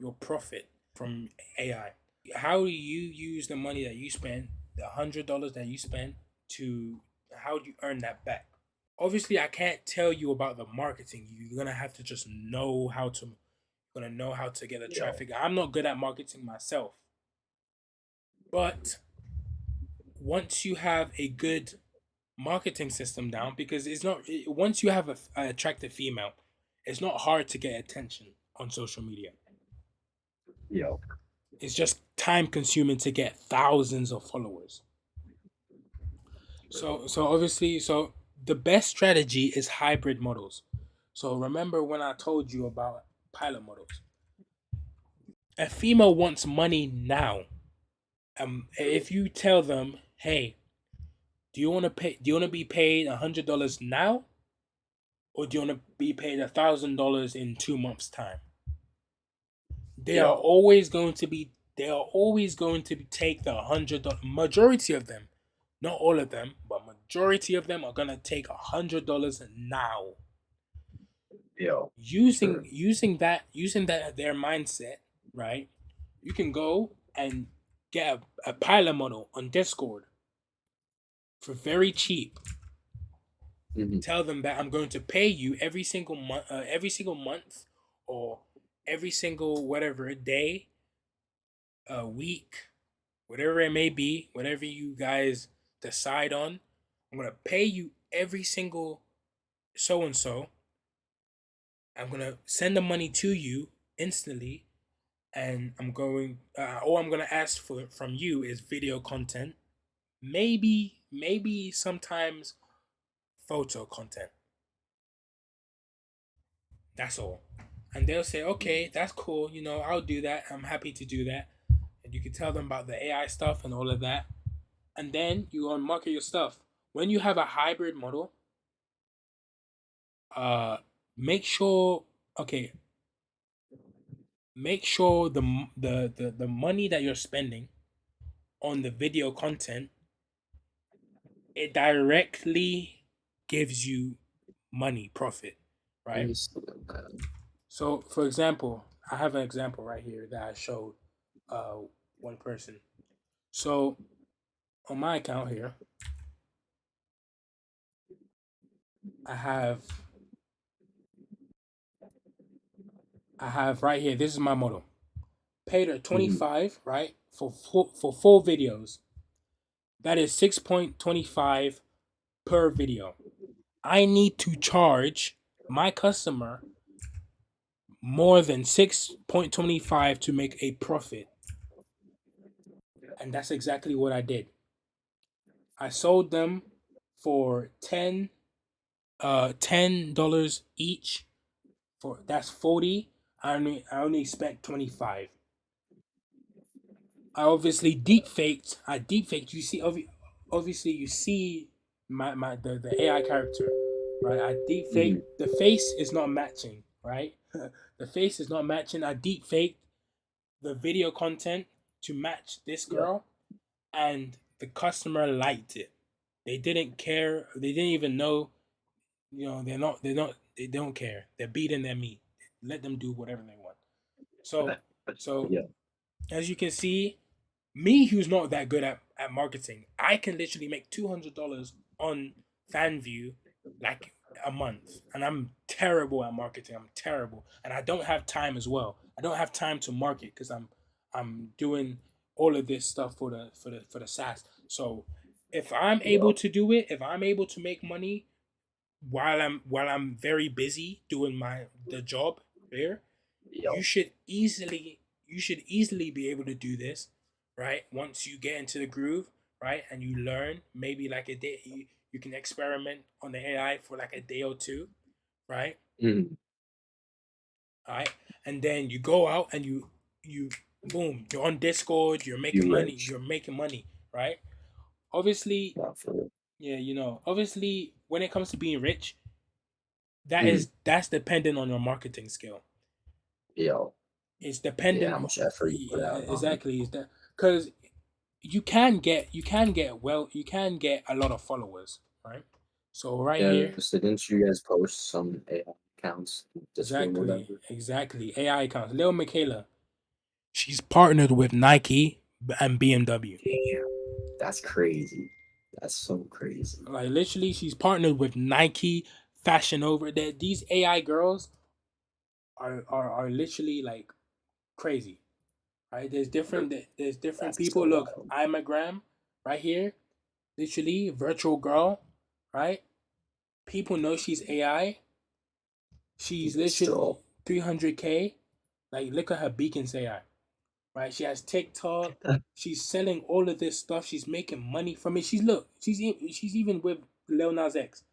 your profit from AI? How do you use the money that you spent, the $100 that you spent, to how do you earn that back? Obviously, I can't tell you about the marketing. You're gonna have to just know how to. Gonna know how to get the Yeah. traffic. I'm not good at marketing myself, but once you have a good marketing system down, because it's not once you have a attractive female, it's not hard to get attention on social media. Yeah. It's just time consuming to get thousands of followers. So obviously, the best strategy is hybrid models. So remember when I told you about pilot models? A female wants money now. If you tell them, "Hey, do you want to pay? Do you want to be paid $100 now, or do you want to be paid $1,000 in 2 months' time?" They are Yo, always going to be. They are always going to take the $100. Majority of them, not all of them, but majority of them are gonna take $100 now. yo, Using sure. using that their mindset, right? You can go and get a pilot model on Discord for very cheap. Hmm. Tell them that I'm going to pay you every single month, or every single whatever day, a week, whatever it may be, whatever you guys decide on. I'm gonna pay you every single so and so. I'm gonna send the money to you instantly, and all I'm gonna ask for from you is video content, maybe sometimes photo content. That's all. And they'll say, okay, that's cool. I'll do that. I'm happy to do that. And you can tell them about the AI stuff and all of that. And then you go and market your stuff. When you have a hybrid model, uh, make sure, okay, make sure the money that you're spending on the video content, it directly gives you money profit, Let right? me see that. So for example, I have an example right here that I showed uh one person. So on my account here, i have I have right here, this is my model. Paid her Hmm. 25, right, for 4 videos. That is 6.25 per video. I need to charge my customer more than 6.25 to make a profit. And that's exactly what I did. I sold them for $10 each. For that's 40. I only spent 25. I deep faked. You see, obviously you see the AI character, right? I deep Hmm. faked. The face is not matching, right? The face is not matching. I deep faked the video content to match this Yep. girl, and the customer liked it. They didn't care. They didn't even know. They don't care. They're beating their meat. Let them do whatever they want. So, so Yeah. as you can see, me who's not that good at marketing, I can literally make $200 on FanView like a month. And I'm terrible at marketing. I'm terrible. And I don't have time as well. I don't have time to market because I'm doing all of this stuff for the SaaS. So if I'm able Yep. to do it, if I'm able to make money while I'm very busy doing the job there, you Yep. should easily you should easily be able to do this, right? Once you get into the groove, right, and you learn, maybe like a day, you can experiment on the AI for like a day or two, right? Hmm. All right, and then you go out and you boom, you're on Discord, you're making You money, rich. right? Obviously, Not for. yeah, obviously when it comes to being rich, Hmm. that's dependent on your marketing skill. Yo. It's Yeah. dependent How much effort you put yeah, out on it. exactly, is that because you can get a lot of followers, right? So right Yeah. here, So didn't you guys post some AI accounts, Discord, exactly, whatever? AI accounts. Lil Michaela, she's partnered with Nike and BMW. Damn. That's crazy. That's so crazy. Like literally, she's partnered with Nike, Fashion Over. That these AI girls are literally like crazy, right? There's different That's people. so Look, wild. I'm a gram right here, literally virtual girl, right? People know she's AI. She's But literally still. 300K. Like, look at her Beacons AI, right? She has TikTok. She's selling all of this stuff. She's making money from it. She's even with Lil Nas X.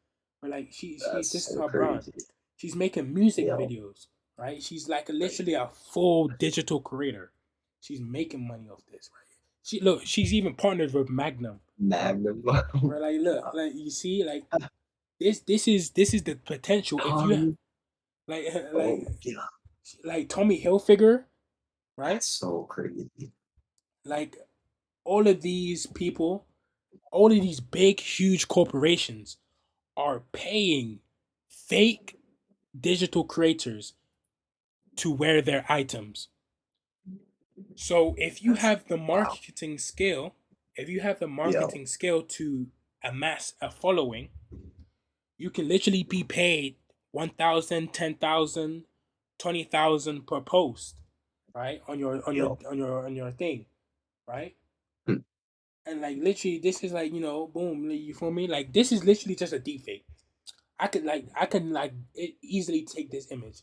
Or like she That's this is so her brand. crazy. She's making music Yo, videos, right? She's like literally a full digital creator. She's making money off this, right? She's even partnered with Magnum, bro. Magnum. Right, like look, like you see, like this is the potential. If you Tommy. like Oh my god, like Tommy Hilfiger, right? that's so crazy. Like all of these people, all of these big, huge corporations are paying fake digital creators to wear their items. So That's wow. if you have the Yo, marketing skill to amass a following, you can literally be paid 1,000, 10,000, 20,000 per post, right? yo. On your thing, right? Hmm. And like literally, this is like boom. You feel me? Like this is literally just a deep fake. I can like easily take this image,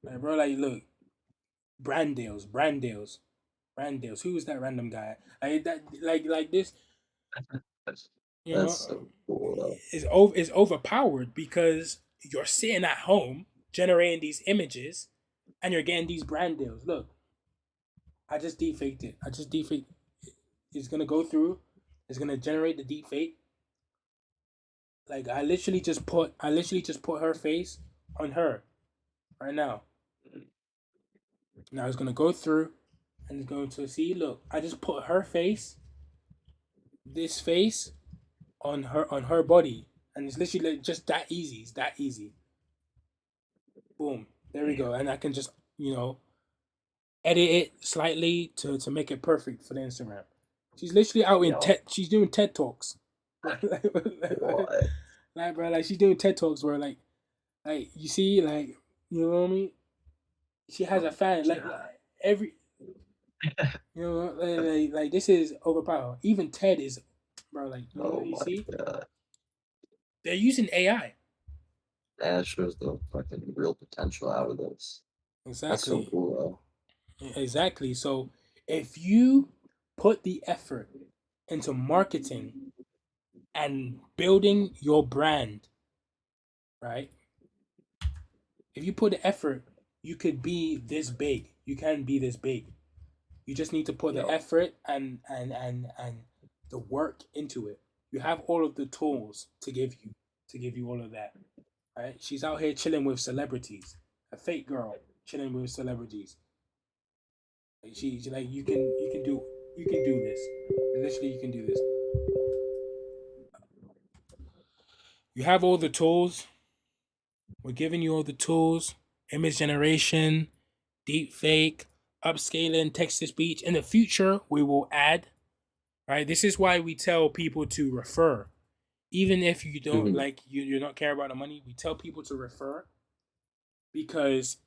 like bro. Like look, Brandales. Who was that random guy? Like that, like this. That's, You that's know, so cool though. is overpowered because you're sitting at home generating these images, and you're getting these brand deals. Look, I just deep faked it. I just deep faked. It's gonna go through. It's gonna generate the deep fake. Like I literally just put her face on her right now. Now it's gonna go through and it's going to see. Look, I just put her face, this face on her body, and it's literally like just that easy. It's that easy. Boom. There we Damn. go. And I can just edit it slightly to make it perfect for the Instagram. She's literally out in Yo, TED. She's doing TED talks. what? Like bro, like she's doing TED talks where like you see like you know what I mean. She has Oh a fan my god. every like this is overpowered. Even TED is, bro. Like Oh you my see god. they're using AI. That shows the fucking real potential out of this. That's so Exactly, cool exactly. So if you put the effort into marketing and building your brand, right? If you put the effort, you could be this big. You can be this big. You just need to put the though. effort and the work into it. You have all of the tools to give you all of that. Right? She's out here chilling with celebrities. A fake girl chilling with celebrities. Like she like you can do this. Literally you can do this. You have all the tools. We're giving you all the tools. Image generation, deep fake, upscaling, text to speech. In the future, we will add, right? This is why we tell people to refer. Even if you don't Mhm. like you're not care about the money, we tell people to refer because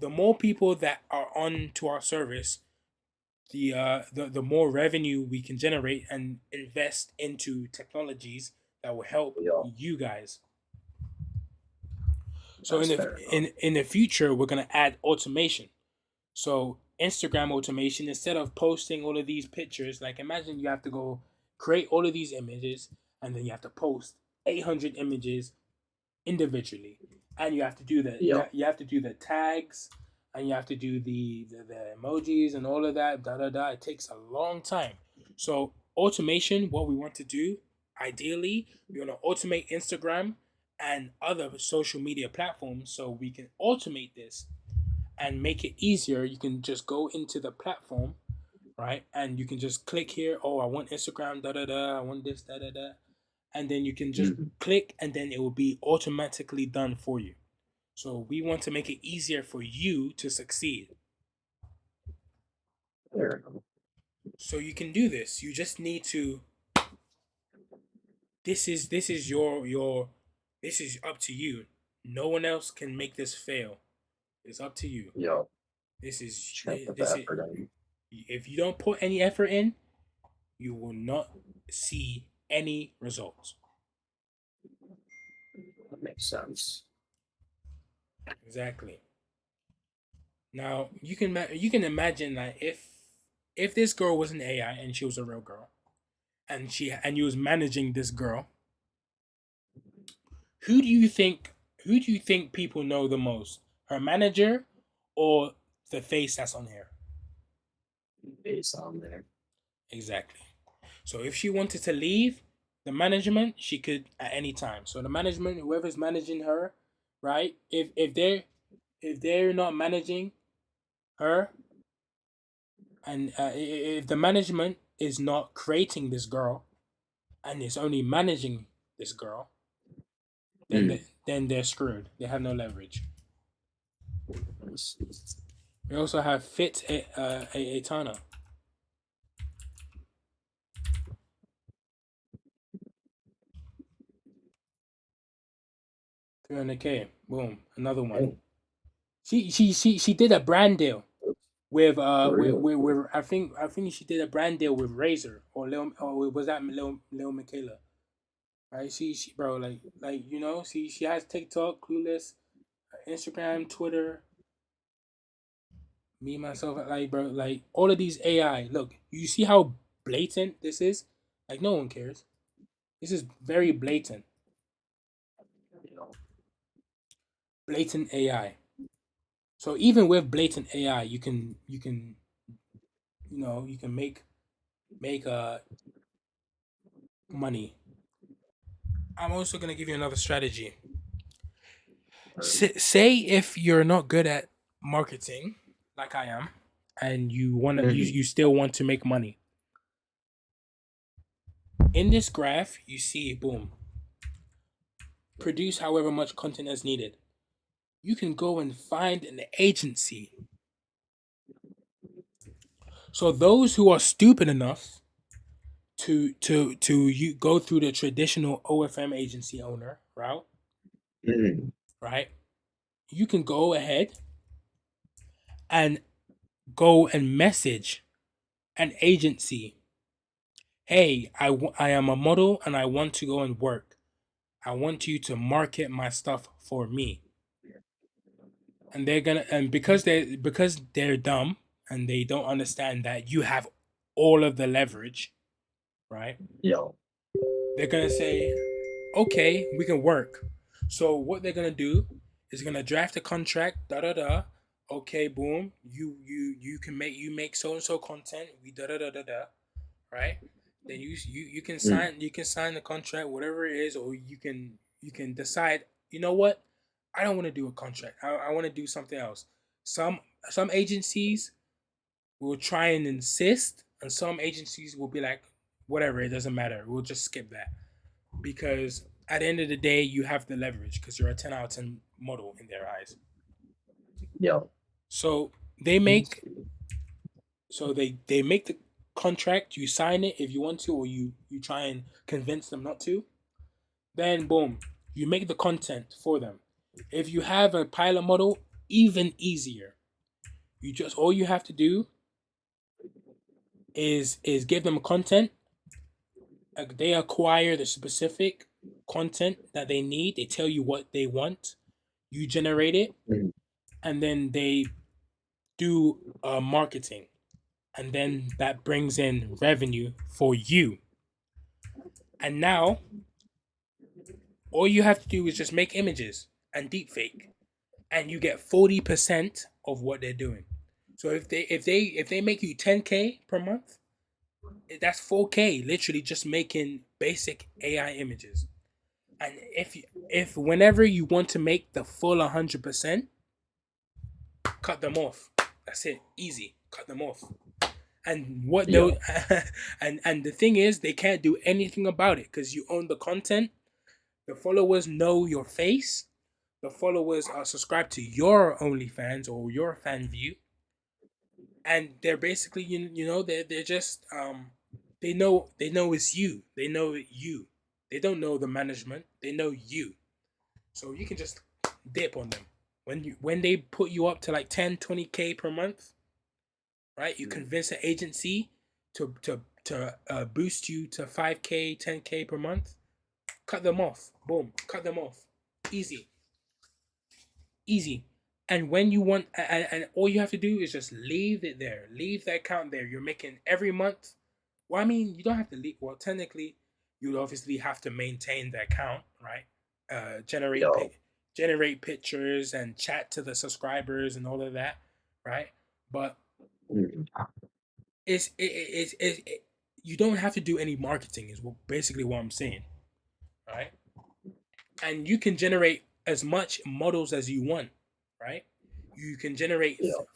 the more people that are on to our service, the more revenue we can generate and invest into technologies that will help Yo, you guys. So that's fair enough. in the future, we're gonna add automation. So Instagram automation, instead of posting all of these pictures, like imagine you have to go create all of these images and then you have to post 800 images individually, and you have to do Yo, you have to do the tags, and you have to do the emojis and all of that. Da da da. It takes a long time. So automation, what we want to do, ideally, we want to automate Instagram and other social media platforms, so we can automate this and make it easier. You can just go into the platform, right? And you can just click here. Oh, I want Instagram, da da da. I want this, da da da. And then you can just mhm. click, and then it will be automatically done for you. So we want to make it easier for you to succeed. Fair enough. So you can do this. You just need to. This is your. This is up to you. No one else can make this fail. It's up to you. Yo, This is just gonna put the this is. effort in. If you don't put any effort in, you will not see any results. That makes sense. Exactly. Now you can imagine that if this girl was an AI and she was a real girl, and you was managing this girl, Who do you think? Who do you think people know the most? Her manager or the face that's on here? Based on there. Exactly. So if she wanted to leave the management, she could at any time. So the management, whoever's managing her, right? If they're not managing her, and if the management is not creating this girl and is only managing this girl, then Mm. then they're screwed. They have no leverage. Let's see. We also have Fit Etana, 300K. Boom, another one. Oh, She did a brand deal with for real. I think she did a brand deal with Razor or Lil, or was that Lil Michaela? Right? She bro, she has TikTok, Clueless, Instagram, Twitter. Me myself, like bro, like all of these AI. Look, you see how blatant this is. Like no one cares. This is very blatant, You know, blatant AI. So even with blatant AI, you can make money. I'm also gonna give you another strategy. Say if you're not good at marketing, like I am, and you mhm. still want to make money. In this graph, you see, boom, produce however much content as needed. You can go and find an agency. So those who are stupid enough to you go through the traditional OFM agency owner route, Mhm. right? You can go ahead and go and message an agency. Hey, I am a model and I want to go and work. I want you to market my stuff for me. And they're gonna and because they're dumb and they don't understand that you have all of the leverage, right? Yo, They're gonna say, okay, we can work. So what they're gonna do is gonna draft a contract, da da da. Okay, boom. You can make so and so content. We da da da da da. Right? Then you can mm, sign the contract, whatever it is, or you can decide. You know what? I don't want to do a contract. I want to do something else. Some some agencies will try and insist, and some agencies will be like, whatever, it doesn't matter. We'll just skip that because at the end of the day, you have the leverage because you're a 10 out of 10 model in their eyes. yo. So they make they make the contract. You sign it if you want to, or you try and convince them not to. Then boom, you make the content for them. If you have a pilot model, even easier. You just all you have to do is give them content. They acquire the specific content that they need. They tell you what they want. You generate it, Mm, and then they do marketing, and then that brings in revenue for you. And now all you have to do is just make images and deepfake, and you get 40% of what they're doing. So if they make you 10K per month, that's 4K literally just making basic AI images. And if whenever you want to make the full 100%, cut them off. That's it, easy. Cut them off. And what those yo, and the thing is, they can't do anything about it because you own the content. The followers know your face. The followers are subscribed to your OnlyFans or your fan view, and they're basically they're just they know it's you. They know you. They don't know the management. They know you. So you can just dip on them when they put you up to like 10, 20K per month, right? You mm, convince an agency to boost you to 5K, 10K per month. Cut them off. Boom. Cut them off. Easy. Easy. And when you want, and all you have to do is just leave it there. Leave the account there. You're making every month. Well, I mean, you don't have to leave. Well, technically, you obviously have to maintain the account, right? uh, Yo. generate pictures and chat to the subscribers and all of that, right? But Mhm. you don't have to do any marketing is basically what I'm saying, right? And you can generate as much models as you want, right? You can generate Yo.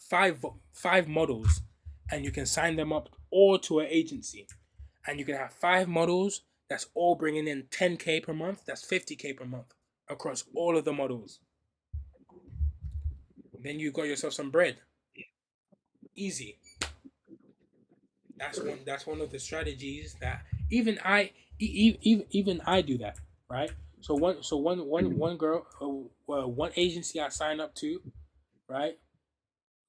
five models, and you can sign them up all to an agency, and you can have five models that's all bringing in 10K per month. That's 50K per month across all of the models. Then you got yourself some bread. Easy. That's one of the strategies that even even I do that, right? So Mhm. one girl, one agency I signed up to, right?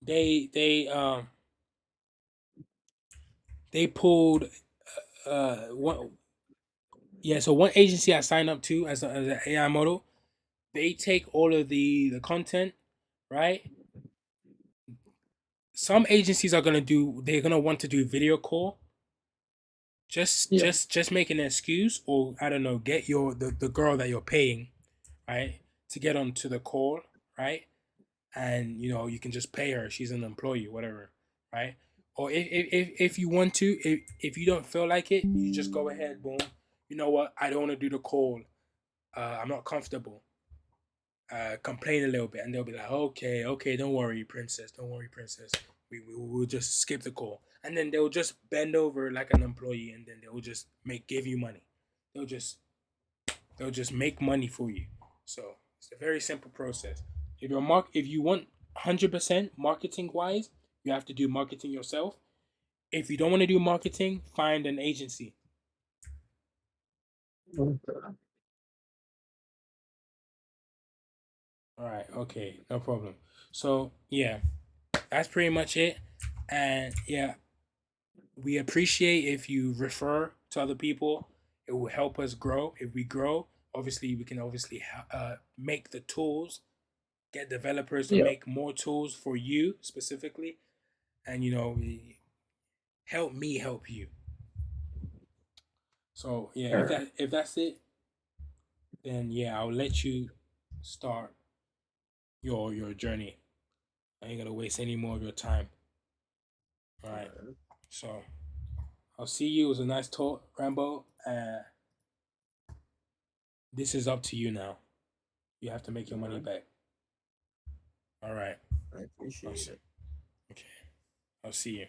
They they pulled one, yeah. So one agency I signed up to as an AI model, they take all of the content, right? Some agencies are gonna do, they're gonna want to do video call, Yeah. just make an excuse, or I don't know, get the girl that you're paying, right, to get onto the call, right, and you can just pay her, she's an employee, whatever, right? Or if you want to, if you don't feel like it, you just go ahead, boom, you know what, I don't want to do the call, I'm not comfortable, complain a little bit, and they'll be like, okay, okay, don't worry, princess, don't worry, princess. We'll just skip the call, and then they'll just bend over like an employee, and then they'll just give you money. They'll just they'll just make money for you. So it's a very simple process. If you want 100% marketing wise, you have to do marketing yourself. If you don't want to do marketing, find an agency. Okay. All right, okay, no problem. So yeah, that's pretty much it. And yeah, we appreciate if you refer to other people. It will help us grow. If we grow, obviously we can obviously make the tools, get developers to Yeah. make more tools for you specifically, and help me help you. So yeah, All right. if that's it, then yeah, I'll let you start your journey. I ain't gonna waste any more of your time. All All right. right. So I'll see you. It was a nice talk, Rambo. This is up to you now. You have to make your All money right. back. All right. I appreciate Awesome. it. Okay. I'll see you.